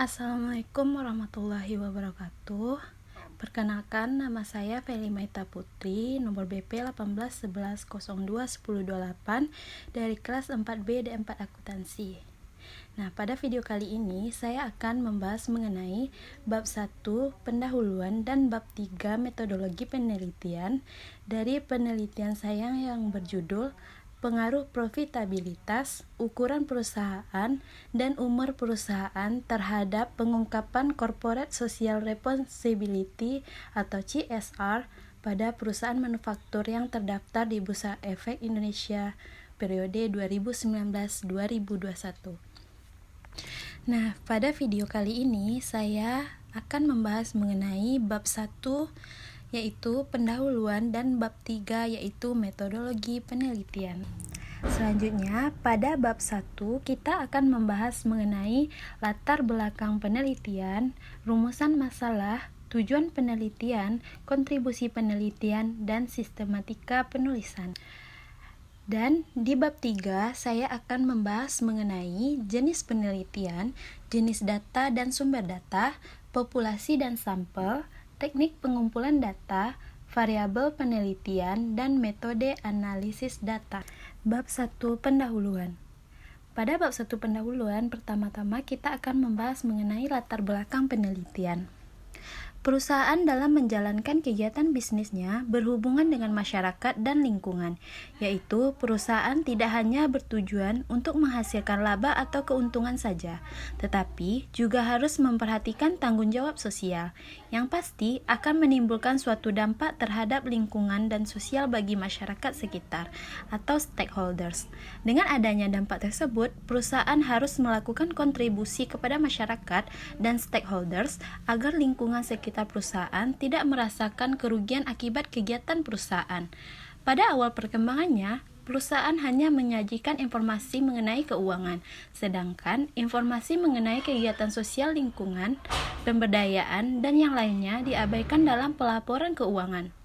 Assalamualaikum warahmatullahi wabarakatuh. Perkenalkan, nama saya Feli Maita Putri, nomor BP 1811021028 dari kelas 4B D4 Akuntansi. Nah, pada video kali ini saya akan membahas mengenai bab 1 pendahuluan dan bab 3 metodologi penelitian dari penelitian saya yang berjudul pengaruh profitabilitas, ukuran perusahaan, dan umur perusahaan terhadap pengungkapan Corporate Social Responsibility atau CSR pada perusahaan manufaktur yang terdaftar di Bursa Efek Indonesia periode 2019-2021. Nah, pada video kali ini saya akan membahas mengenai bab 1 yaitu pendahuluan dan bab 3 yaitu metodologi penelitian. Selanjutnya, pada bab 1 kita akan membahas mengenai latar belakang penelitian, rumusan masalah, tujuan penelitian, kontribusi penelitian, dan sistematika penulisan. Dan di bab 3 saya akan membahas mengenai jenis penelitian, jenis data dan sumber data, populasi dan sampel, teknik pengumpulan data, variabel penelitian, dan metode analisis data. Bab 1 pendahuluan. Pada bab 1 pendahuluan, pertama-tama kita akan membahas mengenai latar belakang penelitian. Perusahaan dalam menjalankan kegiatan bisnisnya berhubungan dengan masyarakat dan lingkungan, yaitu perusahaan tidak hanya bertujuan untuk menghasilkan laba atau keuntungan saja, tetapi juga harus memperhatikan tanggung jawab sosial, yang pasti akan menimbulkan suatu dampak terhadap lingkungan dan sosial bagi masyarakat sekitar, atau stakeholders. Dengan adanya dampak tersebut, perusahaan harus melakukan kontribusi kepada masyarakat dan stakeholders agar lingkungan sekitar perusahaan tidak merasakan kerugian akibat kegiatan perusahaan. Pada awal perkembangannya, perusahaan hanya menyajikan informasi mengenai keuangan, sedangkan informasi mengenai kegiatan sosial lingkungan, pemberdayaan, dan yang lainnya diabaikan dalam pelaporan keuangan.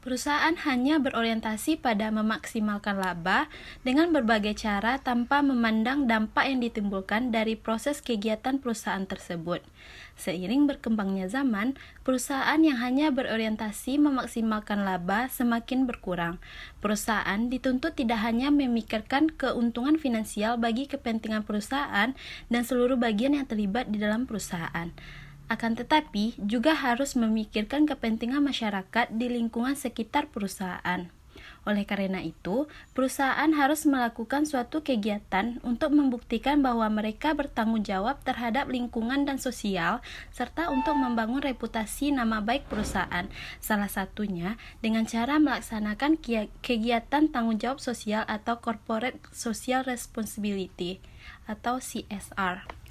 Perusahaan hanya berorientasi pada memaksimalkan laba dengan berbagai cara tanpa memandang dampak yang ditimbulkan dari proses kegiatan perusahaan tersebut. Seiring berkembangnya zaman, perusahaan yang hanya berorientasi memaksimalkan laba semakin berkurang. Perusahaan dituntut tidak hanya memikirkan keuntungan finansial bagi kepentingan perusahaan dan seluruh bagian yang terlibat di dalam perusahaan, akan tetapi juga harus memikirkan kepentingan masyarakat di lingkungan sekitar perusahaan. Oleh karena itu, perusahaan harus melakukan suatu kegiatan untuk membuktikan bahwa mereka bertanggung jawab terhadap lingkungan dan sosial, serta untuk membangun reputasi nama baik perusahaan, salah satunya dengan cara melaksanakan kegiatan tanggung jawab sosial atau Corporate Social Responsibility atau CSR.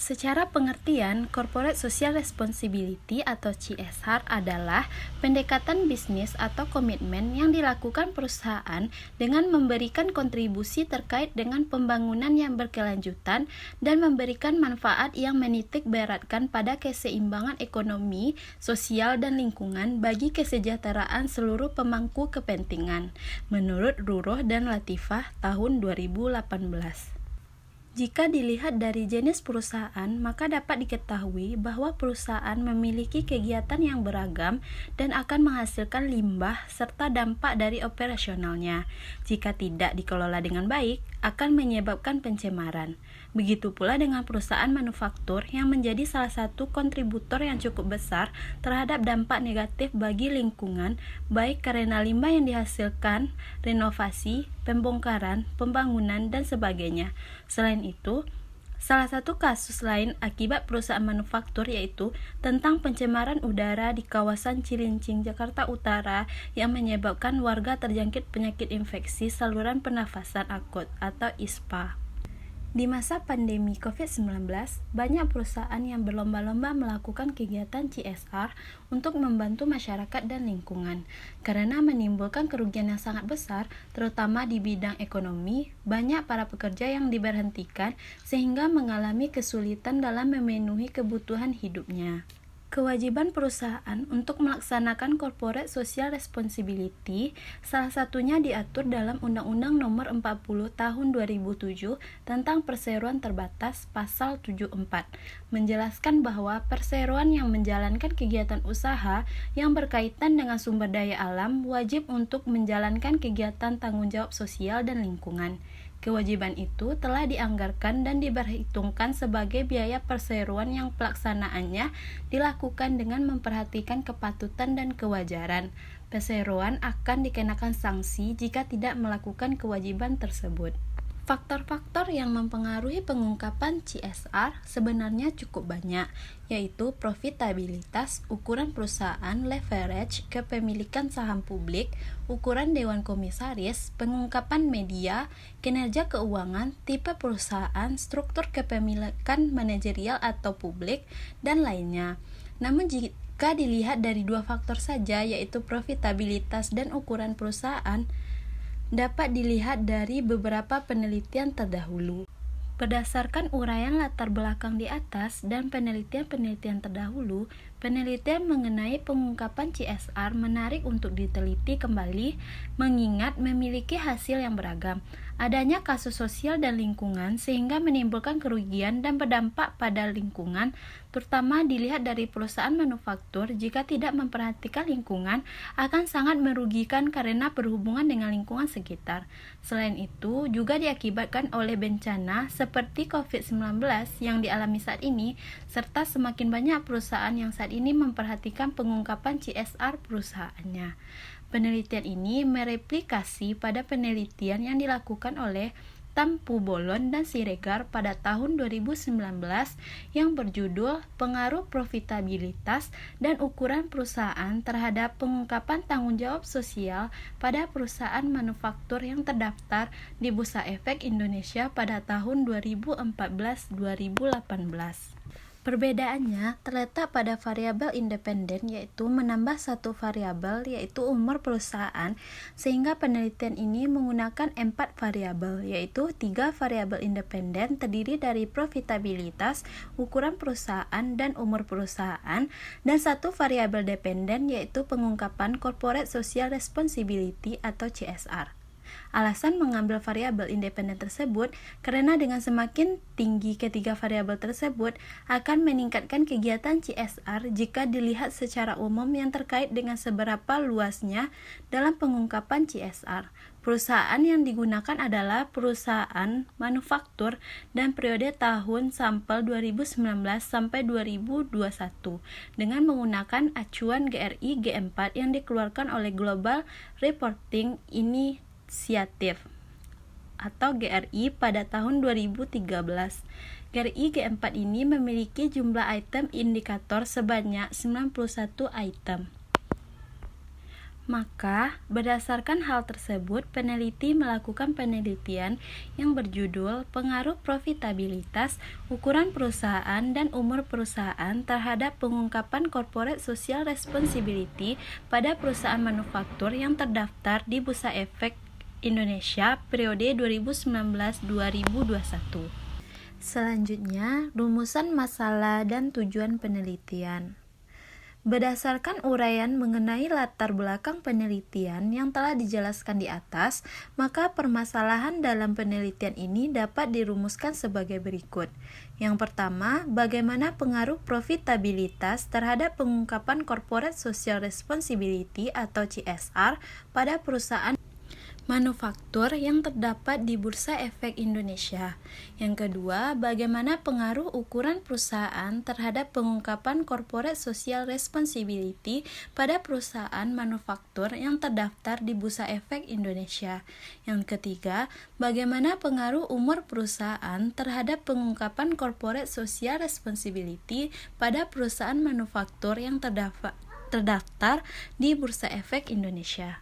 Secara pengertian, Corporate Social Responsibility atau CSR adalah pendekatan bisnis atau komitmen yang dilakukan perusahaan dengan memberikan kontribusi terkait dengan pembangunan yang berkelanjutan dan memberikan manfaat yang menitik beratkan pada keseimbangan ekonomi, sosial, dan lingkungan bagi kesejahteraan seluruh pemangku kepentingan, menurut Ruroh dan Latifah tahun 2018. Jika dilihat dari jenis perusahaan, maka dapat diketahui bahwa perusahaan memiliki kegiatan yang beragam dan akan menghasilkan limbah serta dampak dari operasionalnya. Jika tidak dikelola dengan baik, akan menyebabkan pencemaran. Begitu pula dengan perusahaan manufaktur yang menjadi salah satu kontributor yang cukup besar terhadap dampak negatif bagi lingkungan, baik karena limbah yang dihasilkan, renovasi, pembongkaran, pembangunan, dan sebagainya. Selain itu, salah satu kasus lain akibat perusahaan manufaktur yaitu tentang pencemaran udara di kawasan Cilincing, Jakarta Utara yang menyebabkan warga terjangkit penyakit infeksi saluran pernafasan akut atau ISPA. Di masa pandemi COVID-19, banyak perusahaan yang berlomba-lomba melakukan kegiatan CSR untuk membantu masyarakat dan lingkungan. Karena menimbulkan kerugian yang sangat besar, terutama di bidang ekonomi, banyak para pekerja yang diberhentikan sehingga mengalami kesulitan dalam memenuhi kebutuhan hidupnya. Kewajiban perusahaan untuk melaksanakan corporate social responsibility salah satunya diatur dalam Undang-Undang Nomor 40 Tahun 2007 tentang perseroan terbatas Pasal 74, menjelaskan bahwa perseroan yang menjalankan kegiatan usaha yang berkaitan dengan sumber daya alam wajib untuk menjalankan kegiatan tanggung jawab sosial dan lingkungan. Kewajiban itu telah dianggarkan dan diperhitungkan sebagai biaya perseroan yang pelaksanaannya dilakukan dengan memperhatikan kepatutan dan kewajaran. Perseroan akan dikenakan sanksi jika tidak melakukan kewajiban tersebut. Faktor-faktor yang mempengaruhi pengungkapan CSR sebenarnya cukup banyak, yaitu profitabilitas, ukuran perusahaan, leverage, kepemilikan saham publik, ukuran dewan komisaris, pengungkapan media, kinerja keuangan, tipe perusahaan, struktur kepemilikan manajerial atau publik, dan lainnya. Namun jika dilihat dari dua faktor saja, yaitu profitabilitas dan ukuran perusahaan, dapat dilihat dari beberapa penelitian terdahulu. Berdasarkan uraian latar belakang di atas dan penelitian-penelitian terdahulu, penelitian mengenai pengungkapan CSR menarik untuk diteliti kembali, mengingat memiliki hasil yang beragam. Adanya kasus sosial dan lingkungan sehingga menimbulkan kerugian dan berdampak pada lingkungan, terutama dilihat dari perusahaan manufaktur. Jika tidak memperhatikan lingkungan, akan sangat merugikan karena berhubungan dengan lingkungan sekitar. Selain itu, juga diakibatkan oleh bencana seperti COVID-19 yang dialami saat ini, serta semakin banyak perusahaan yang saat ini memperhatikan pengungkapan CSR perusahaannya. Penelitian ini mereplikasi pada penelitian yang dilakukan oleh Tampu Bolon dan Siregar pada tahun 2019 yang berjudul Pengaruh Profitabilitas dan Ukuran Perusahaan Terhadap Pengungkapan Tanggung Jawab Sosial pada Perusahaan Manufaktur yang terdaftar di Bursa Efek Indonesia pada tahun 2014-2018. Perbedaannya terletak pada variabel independen, yaitu menambah satu variabel, yaitu umur perusahaan, sehingga penelitian ini menggunakan 4 variabel, yaitu 3 variabel independen terdiri dari profitabilitas, ukuran perusahaan, dan umur perusahaan, dan 1 variabel dependen, yaitu pengungkapan corporate social responsibility atau CSR. Alasan mengambil variabel independen tersebut karena dengan semakin tinggi ketiga variabel tersebut akan meningkatkan kegiatan CSR jika dilihat secara umum yang terkait dengan seberapa luasnya dalam pengungkapan CSR. Perusahaan yang digunakan adalah perusahaan manufaktur dan periode tahun sampel 2019 sampai 2021 dengan menggunakan acuan GRI G4 yang dikeluarkan oleh Global Reporting Initiative atau GRI pada tahun 2013. GRI G4 ini memiliki jumlah item indikator sebanyak 91 item. Maka, berdasarkan hal tersebut, peneliti melakukan penelitian yang berjudul Pengaruh Profitabilitas, Ukuran Perusahaan, dan Umur Perusahaan terhadap Pengungkapan Corporate Social Responsibility pada Perusahaan Manufaktur yang terdaftar di Bursa Efek Indonesia periode 2019-2021. Selanjutnya, rumusan masalah dan tujuan penelitian. Berdasarkan uraian mengenai latar belakang penelitian yang telah dijelaskan di atas, maka permasalahan dalam penelitian ini dapat dirumuskan sebagai berikut. Yang pertama, bagaimana pengaruh profitabilitas terhadap pengungkapan corporate social responsibility atau CSR pada perusahaan manufaktur yang terdapat di Bursa Efek Indonesia. Yang kedua, bagaimana pengaruh ukuran perusahaan terhadap pengungkapan corporate social responsibility pada perusahaan manufaktur yang terdaftar di Bursa Efek Indonesia. Yang ketiga, bagaimana pengaruh umur perusahaan terhadap pengungkapan corporate social responsibility pada perusahaan manufaktur yang terdaftar di Bursa Efek Indonesia.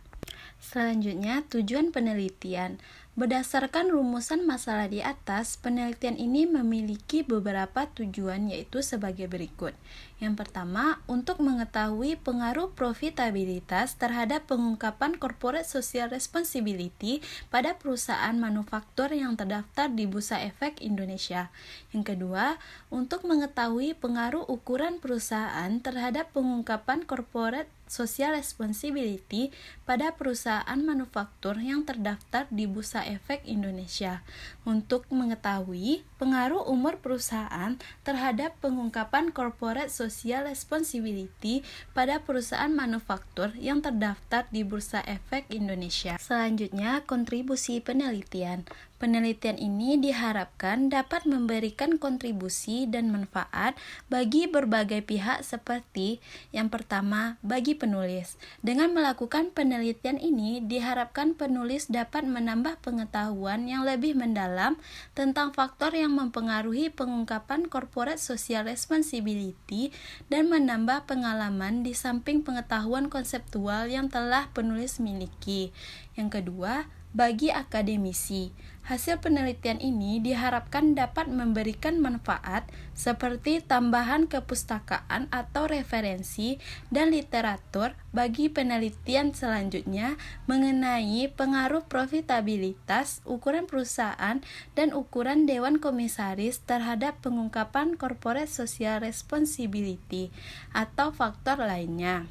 Selanjutnya, tujuan penelitian. Berdasarkan rumusan masalah di atas, penelitian ini memiliki beberapa tujuan, yaitu sebagai berikut. Yang pertama, untuk mengetahui pengaruh profitabilitas terhadap pengungkapan corporate social responsibility pada perusahaan manufaktur yang terdaftar di Bursa Efek Indonesia. Yang kedua, untuk mengetahui pengaruh ukuran perusahaan terhadap pengungkapan corporate social responsibility pada perusahaan manufaktur yang terdaftar di Bursa Efek Indonesia, untuk mengetahui pengaruh umur perusahaan terhadap pengungkapan corporate social responsibility pada perusahaan manufaktur yang terdaftar di Bursa Efek Indonesia. Selanjutnya, kontribusi penelitian. Penelitian ini diharapkan dapat memberikan kontribusi dan manfaat bagi berbagai pihak, seperti yang pertama, bagi penulis. Dengan melakukan penelitian ini, diharapkan penulis dapat menambah pengetahuan yang lebih mendalam tentang faktor yang mempengaruhi pengungkapan corporate social responsibility dan menambah pengalaman di samping pengetahuan konseptual yang telah penulis miliki. Yang kedua, bagi akademisi. Hasil penelitian ini diharapkan dapat memberikan manfaat seperti tambahan kepustakaan atau referensi dan literatur bagi penelitian selanjutnya mengenai pengaruh profitabilitas, ukuran perusahaan, dan ukuran Dewan Komisaris terhadap pengungkapan corporate social responsibility atau faktor lainnya.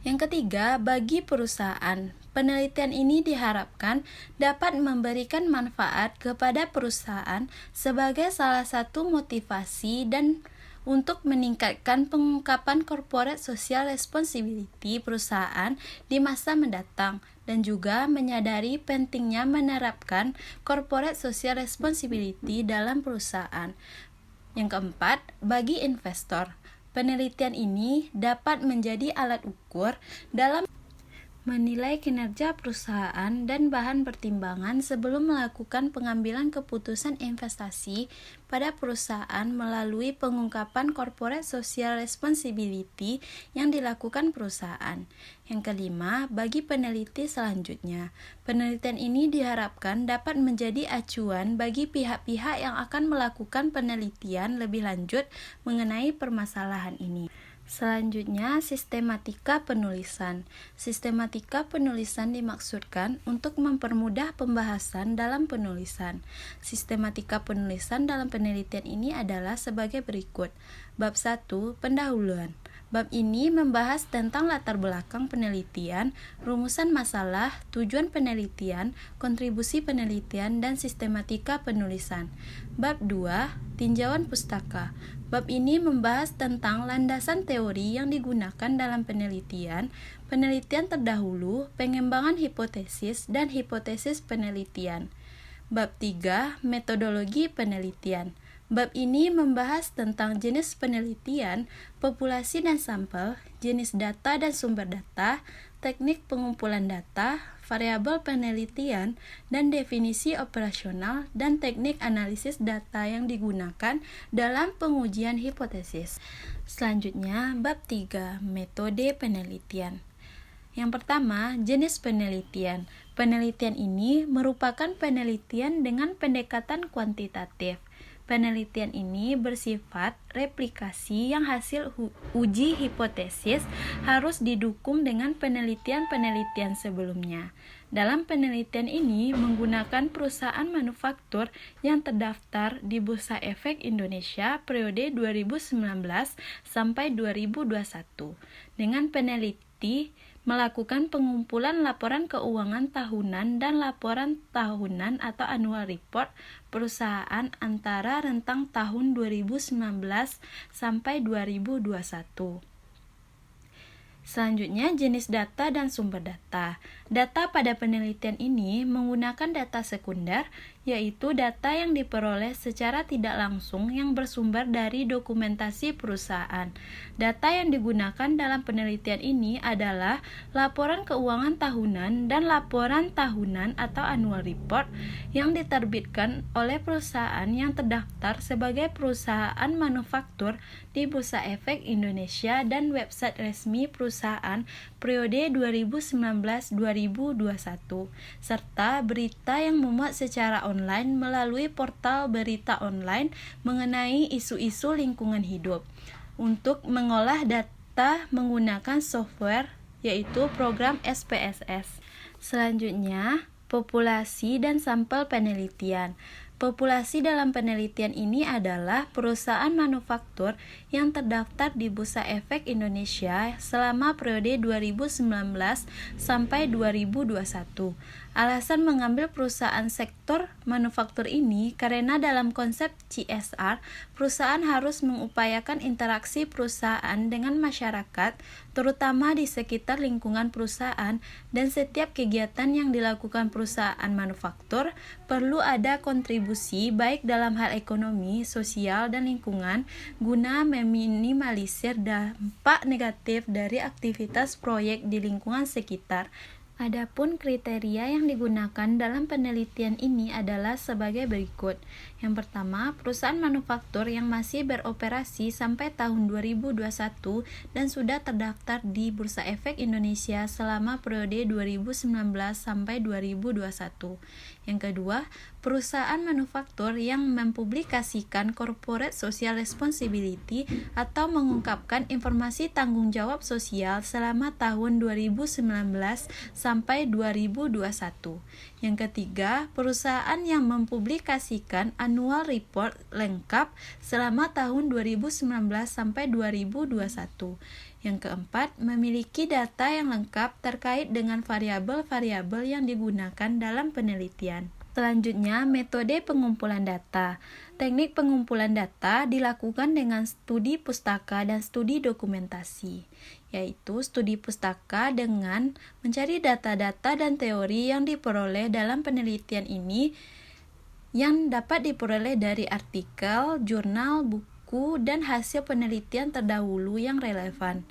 Yang ketiga, bagi perusahaan. Penelitian ini diharapkan dapat memberikan manfaat kepada perusahaan sebagai salah satu motivasi dan untuk meningkatkan pengungkapan corporate social responsibility perusahaan di masa mendatang, dan juga menyadari pentingnya menerapkan corporate social responsibility dalam perusahaan. Yang keempat, bagi investor. Penelitian ini dapat menjadi alat ukur dalam menilai kinerja perusahaan dan bahan pertimbangan sebelum melakukan pengambilan keputusan investasi pada perusahaan melalui pengungkapan corporate social responsibility yang dilakukan perusahaan. Yang kelima, bagi peneliti selanjutnya. Penelitian ini diharapkan dapat menjadi acuan bagi pihak-pihak yang akan melakukan penelitian lebih lanjut mengenai permasalahan ini. Selanjutnya, sistematika penulisan. Sistematika penulisan dimaksudkan untuk mempermudah pembahasan dalam penulisan. Sistematika penulisan dalam penelitian ini adalah sebagai berikut. Bab 1, pendahuluan. Bab ini membahas tentang latar belakang penelitian, rumusan masalah, tujuan penelitian, kontribusi penelitian, dan sistematika penulisan. Bab 2, tinjauan pustaka. Bab ini membahas tentang landasan teori yang digunakan dalam penelitian, penelitian terdahulu, pengembangan hipotesis, dan hipotesis penelitian. Bab 3, metodologi penelitian. Bab ini membahas tentang jenis penelitian, populasi dan sampel, jenis data dan sumber data, teknik pengumpulan data, variabel penelitian, dan definisi operasional dan teknik analisis data yang digunakan dalam pengujian hipotesis. Selanjutnya, bab 3, metode penelitian. Yang pertama, jenis penelitian. Penelitian ini merupakan penelitian dengan pendekatan kuantitatif. Penelitian ini bersifat replikasi yang hasil uji hipotesis harus didukung dengan penelitian-penelitian sebelumnya. Dalam penelitian ini menggunakan perusahaan manufaktur yang terdaftar di Bursa Efek Indonesia periode 2019 sampai 2021. Dengan peneliti melakukan pengumpulan laporan keuangan tahunan dan laporan tahunan atau annual report perusahaan antara rentang tahun 2019 sampai 2021. Selanjutnya, jenis data dan sumber data. Data pada penelitian ini menggunakan data sekunder yaitu data yang diperoleh secara tidak langsung yang bersumber dari dokumentasi perusahaan. Data yang digunakan dalam penelitian ini adalah laporan keuangan tahunan dan laporan tahunan atau annual report yang diterbitkan oleh perusahaan yang terdaftar sebagai perusahaan manufaktur di Bursa Efek Indonesia dan website resmi perusahaan periode 2019-2021, serta berita yang memuat secara online melalui portal berita online mengenai isu-isu lingkungan hidup. Untuk mengolah data menggunakan software yaitu program SPSS. Selanjutnya, populasi dan sampel penelitian. Populasi dalam penelitian ini adalah perusahaan manufaktur yang terdaftar di Bursa Efek Indonesia selama periode 2019 sampai 2021. Alasan mengambil perusahaan sektor manufaktur ini karena dalam konsep CSR, perusahaan harus mengupayakan interaksi perusahaan dengan masyarakat, terutama di sekitar lingkungan perusahaan, dan setiap kegiatan yang dilakukan perusahaan manufaktur perlu ada kontribusi baik dalam hal ekonomi, sosial, dan lingkungan guna meminimalisir dampak negatif dari aktivitas proyek di lingkungan sekitar. Adapun kriteria yang digunakan dalam penelitian ini adalah sebagai berikut. Yang pertama, perusahaan manufaktur yang masih beroperasi sampai tahun 2021 dan sudah terdaftar di Bursa Efek Indonesia selama periode 2019 sampai 2021. Yang kedua, perusahaan manufaktur yang mempublikasikan corporate social responsibility atau mengungkapkan informasi tanggung jawab sosial selama tahun 2019 sampai 2021. Yang ketiga, perusahaan yang mempublikasikan annual report lengkap selama tahun 2019 sampai 2021. Yang keempat, memiliki data yang lengkap terkait dengan variabel-variabel yang digunakan dalam penelitian. Selanjutnya, metode pengumpulan data. Teknik pengumpulan data dilakukan dengan studi pustaka dan studi dokumentasi, yaitu studi pustaka dengan mencari data-data dan teori yang diperoleh dalam penelitian ini yang dapat diperoleh dari artikel, jurnal, buku, dan hasil penelitian terdahulu yang relevan.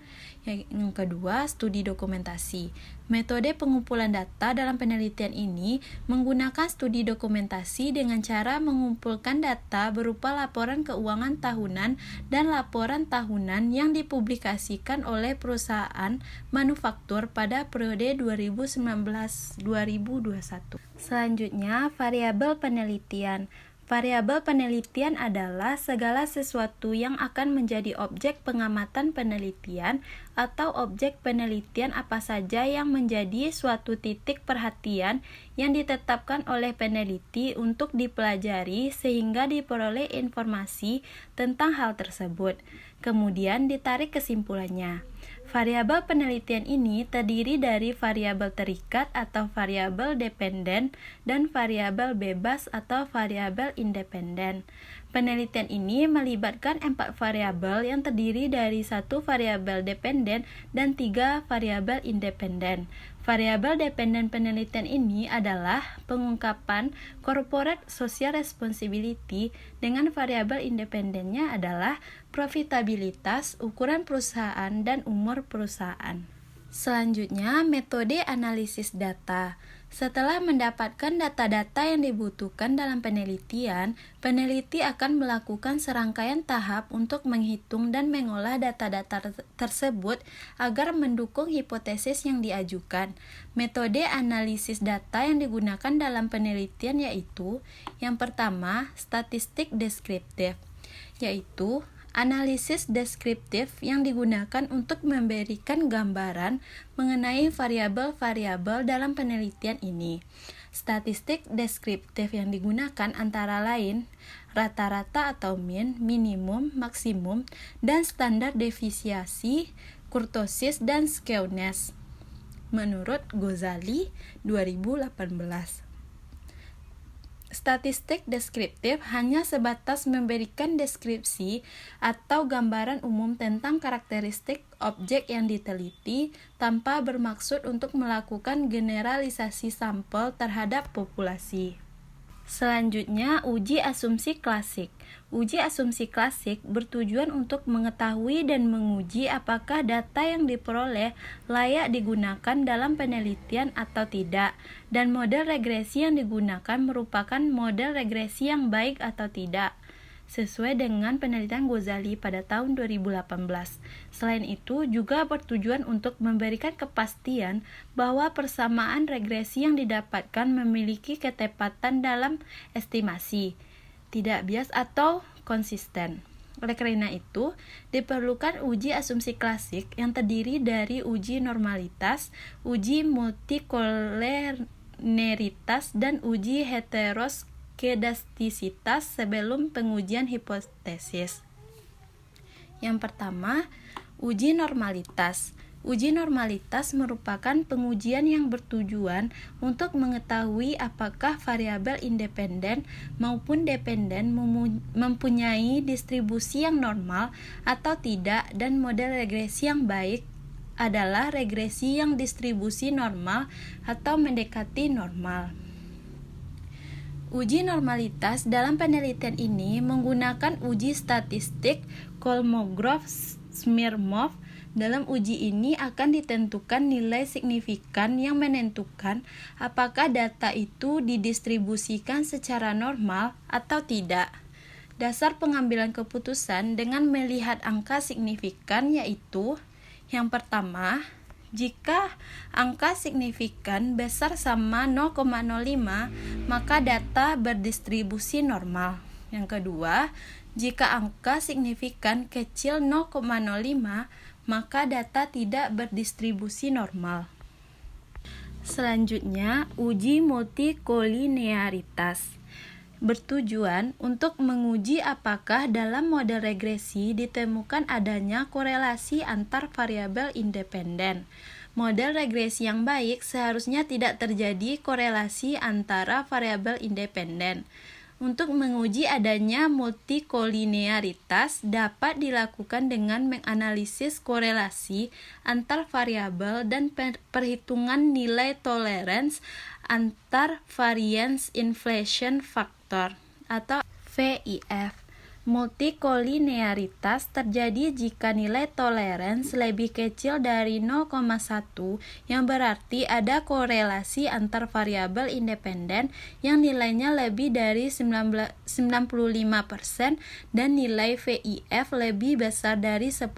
Yang kedua, studi dokumentasi. Metode pengumpulan data dalam penelitian ini menggunakan studi dokumentasi dengan cara mengumpulkan data berupa laporan keuangan tahunan dan laporan tahunan yang dipublikasikan oleh perusahaan manufaktur pada periode 2019-2021. Selanjutnya, variabel penelitian. Variabel penelitian adalah segala sesuatu yang akan menjadi objek pengamatan penelitian atau objek penelitian apa saja yang menjadi suatu titik perhatian yang ditetapkan oleh peneliti untuk dipelajari sehingga diperoleh informasi tentang hal tersebut. Kemudian ditarik kesimpulannya. Variabel penelitian ini terdiri dari variabel terikat atau variabel dependen dan variabel bebas atau variabel independen. Penelitian ini melibatkan 4 variabel yang terdiri dari 1 variabel dependen dan 3 variabel independen. Variabel dependen penelitian ini adalah pengungkapan corporate social responsibility, dengan variabel independennya adalah profitabilitas, ukuran perusahaan, dan umur perusahaan. Selanjutnya, metode analisis data. Setelah mendapatkan data-data yang dibutuhkan dalam penelitian, peneliti akan melakukan serangkaian tahap untuk menghitung dan mengolah data-data tersebut agar mendukung hipotesis yang diajukan. Metode analisis data yang digunakan dalam penelitian yaitu: yang pertama, statistik deskriptif, yaitu analisis deskriptif yang digunakan untuk memberikan gambaran mengenai variabel-variabel dalam penelitian ini. Statistik deskriptif yang digunakan antara lain rata-rata atau mean, minimum, maksimum, dan standar deviasi, kurtosis, dan skewness. Menurut Ghazali 2018. Statistik deskriptif hanya sebatas memberikan deskripsi atau gambaran umum tentang karakteristik objek yang diteliti tanpa bermaksud untuk melakukan generalisasi sampel terhadap populasi. Selanjutnya, uji asumsi klasik. Uji asumsi klasik bertujuan untuk mengetahui dan menguji apakah data yang diperoleh layak digunakan dalam penelitian atau tidak, dan model regresi yang digunakan merupakan model regresi yang baik atau tidak, sesuai dengan penelitian Ghazali pada tahun 2018. Selain itu, juga bertujuan untuk memberikan kepastian bahwa persamaan regresi yang didapatkan memiliki ketepatan dalam estimasi, tidak bias atau konsisten. Oleh karena itu, diperlukan uji asumsi klasik yang terdiri dari uji normalitas, uji multikolerneritas, dan uji heteroskedastisitas sebelum pengujian hipotesis. Yang pertama, uji normalitas. Uji normalitas merupakan pengujian yang bertujuan untuk mengetahui apakah variabel independen maupun dependen mempunyai distribusi yang normal atau tidak, dan model regresi yang baik adalah regresi yang distribusi normal atau mendekati normal. Uji normalitas dalam penelitian ini menggunakan uji statistik Kolmogorov-Smirnov. Dalam uji ini akan ditentukan nilai signifikan yang menentukan apakah data itu didistribusikan secara normal atau tidak. Dasar pengambilan keputusan dengan melihat angka signifikan yaitu: yang pertama, jika angka signifikan besar sama 0,05, maka data berdistribusi normal. Yang kedua, jika angka signifikan kecil 0,05, maka data tidak berdistribusi normal. Selanjutnya, uji multikolinearitas bertujuan untuk menguji apakah dalam model regresi ditemukan adanya korelasi antar variabel independen. Model regresi yang baik seharusnya tidak terjadi korelasi antara variabel independen. Untuk menguji adanya multikolinearitas dapat dilakukan dengan menganalisis korelasi antar variabel dan perhitungan nilai tolerance antar variance inflation factor atau VIF. Multikolinearitas terjadi jika nilai tolerance lebih kecil dari 0,1, yang berarti ada korelasi antar variabel independen yang nilainya lebih dari 95% dan nilai VIF lebih besar dari 10.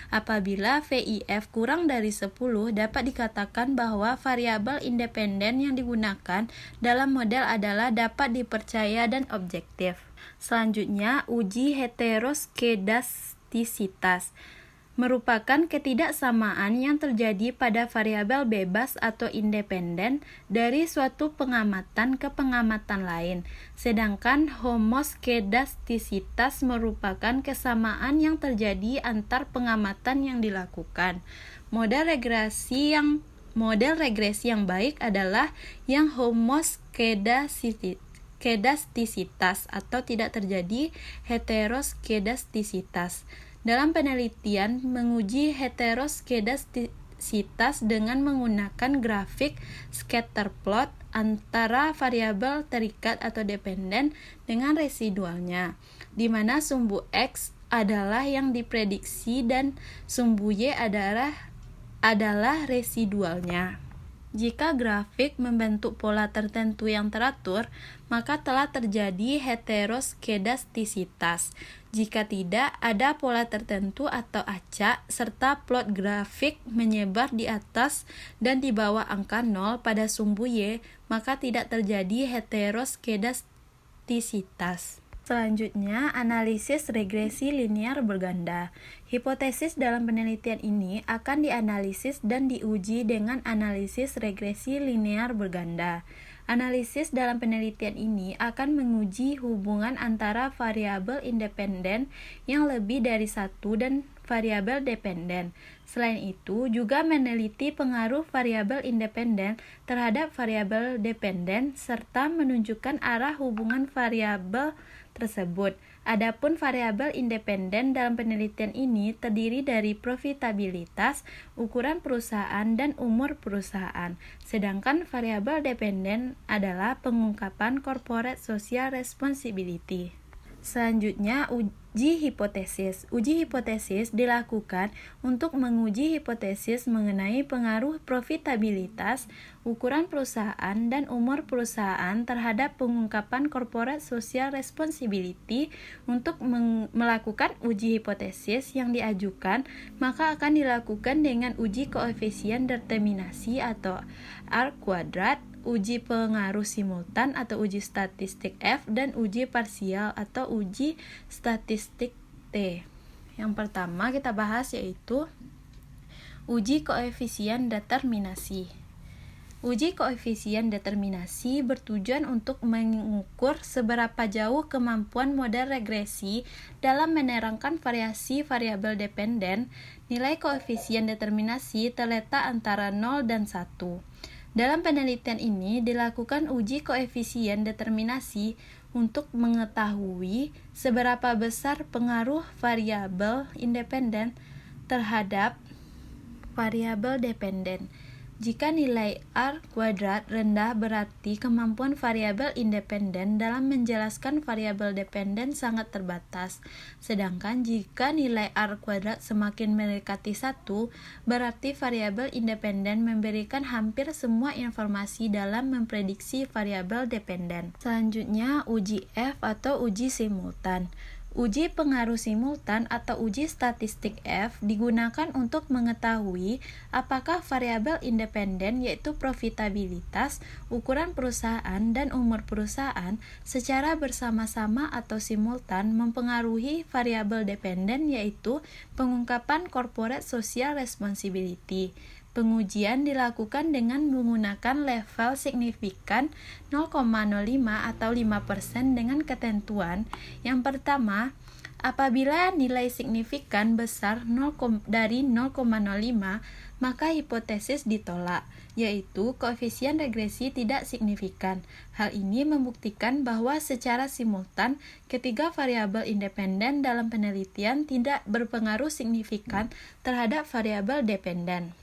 Apabila VIF kurang dari 10, dapat dikatakan bahwa variabel independen yang digunakan dalam model adalah dapat dipercaya dan objektif. Selanjutnya, uji heteroskedastisitas merupakan ketidaksamaan yang terjadi pada variabel bebas atau independen dari suatu pengamatan ke pengamatan lain, sedangkan homoskedastisitas merupakan kesamaan yang terjadi antar pengamatan yang dilakukan. Model regresi yang baik adalah yang homoskedastisitas atau tidak terjadi heteroskedastisitas. Dalam penelitian menguji heteroskedastisitas dengan menggunakan grafik scatter plot antara variabel terikat atau dependen dengan residualnya, di mana sumbu X adalah yang diprediksi dan sumbu Y adalah residualnya. Jika grafik membentuk pola tertentu yang teratur, maka telah terjadi heteroskedastisitas. Jika tidak, ada pola tertentu atau acak, serta plot grafik menyebar di atas dan di bawah angka 0 pada sumbu Y, maka tidak terjadi heteroskedastisitas. Selanjutnya, analisis regresi linear berganda. Hipotesis dalam penelitian ini akan dianalisis dan diuji dengan analisis regresi linear berganda. Analisis dalam penelitian ini akan menguji hubungan antara variabel independen yang lebih dari satu dan variabel dependen. Selain itu, juga meneliti pengaruh variabel independen terhadap variabel dependen serta menunjukkan arah hubungan variabel tersebut. Adapun variabel independen dalam penelitian ini terdiri dari profitabilitas, ukuran perusahaan, dan umur perusahaan. Sedangkan variabel dependen adalah pengungkapan corporate social responsibility. Selanjutnya, uji hipotesis. Uji hipotesis dilakukan untuk menguji hipotesis mengenai pengaruh profitabilitas, ukuran perusahaan, dan umur perusahaan terhadap pengungkapan corporate social responsibility. Untuk melakukan uji hipotesis yang diajukan, maka akan dilakukan dengan uji koefisien determinasi atau R kuadrat, uji pengaruh simultan atau uji statistik F, dan uji parsial atau uji statistik T. Yang pertama kita bahas yaitu uji koefisien determinasi. Uji koefisien determinasi bertujuan untuk mengukur seberapa jauh kemampuan model regresi dalam menerangkan variasi variabel dependen. Nilai koefisien determinasi terletak antara 0 dan 1. Dalam penelitian ini dilakukan uji koefisien determinasi untuk mengetahui seberapa besar pengaruh variabel independen terhadap variabel dependen. Jika nilai R kuadrat rendah, berarti kemampuan variabel independen dalam menjelaskan variabel dependen sangat terbatas. Sedangkan jika nilai R kuadrat semakin mendekati 1, berarti variabel independen memberikan hampir semua informasi dalam memprediksi variabel dependen. Selanjutnya, uji F atau uji simultan. Uji pengaruh simultan atau uji statistik F digunakan untuk mengetahui apakah variabel independen yaitu profitabilitas, ukuran perusahaan, dan umur perusahaan secara bersama-sama atau simultan mempengaruhi variabel dependen yaitu pengungkapan corporate social responsibility. Pengujian dilakukan dengan menggunakan level signifikan 0,05 atau 5% dengan ketentuan. Yang pertama, apabila nilai signifikan besar dari 0,05, maka hipotesis ditolak, yaitu koefisien regresi tidak signifikan. Hal ini membuktikan bahwa secara simultan, ketiga variabel independen dalam penelitian tidak berpengaruh signifikan terhadap variabel dependen.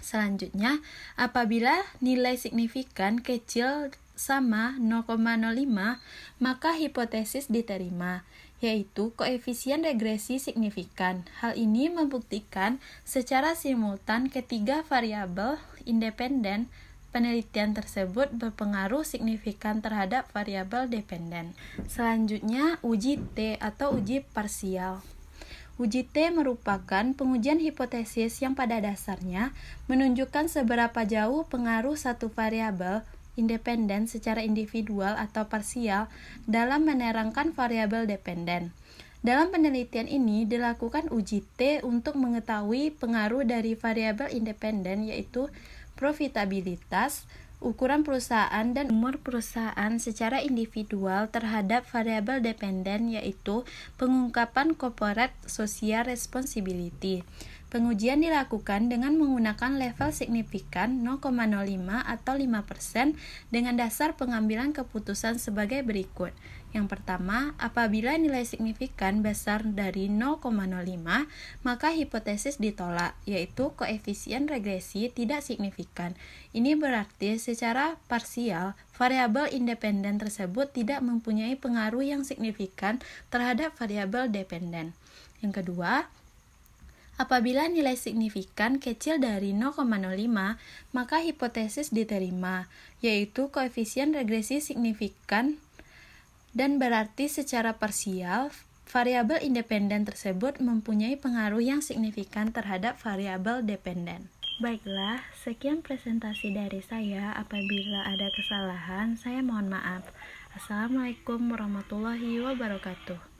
Selanjutnya, apabila nilai signifikan kecil sama 0,05, maka hipotesis diterima, yaitu koefisien regresi signifikan. Hal ini membuktikan secara simultan ketiga variabel independen penelitian tersebut berpengaruh signifikan terhadap variabel dependen. Selanjutnya, uji T atau uji parsial. Uji T merupakan pengujian hipotesis yang pada dasarnya menunjukkan seberapa jauh pengaruh satu variabel independen secara individual atau parsial dalam menerangkan variabel dependen. Dalam penelitian ini dilakukan uji T untuk mengetahui pengaruh dari variabel independen yaitu profitabilitas, ukuran perusahaan, dan umur perusahaan secara individual terhadap variabel dependen yaitu pengungkapan corporate social responsibility. Pengujian dilakukan dengan menggunakan level signifikan 0,05 atau 5% dengan dasar pengambilan keputusan sebagai berikut. Yang pertama, apabila nilai signifikan besar dari 0,05, maka hipotesis ditolak, yaitu koefisien regresi tidak signifikan. Ini berarti secara parsial, variabel independen tersebut tidak mempunyai pengaruh yang signifikan terhadap variabel dependen. Yang kedua, apabila nilai signifikan kecil dari 0,05, maka hipotesis diterima, yaitu koefisien regresi signifikan dan berarti secara parsial, variabel independen tersebut mempunyai pengaruh yang signifikan terhadap variabel dependen. Baiklah, sekian presentasi dari saya. Apabila ada kesalahan, saya mohon maaf. Assalamualaikum warahmatullahi wabarakatuh.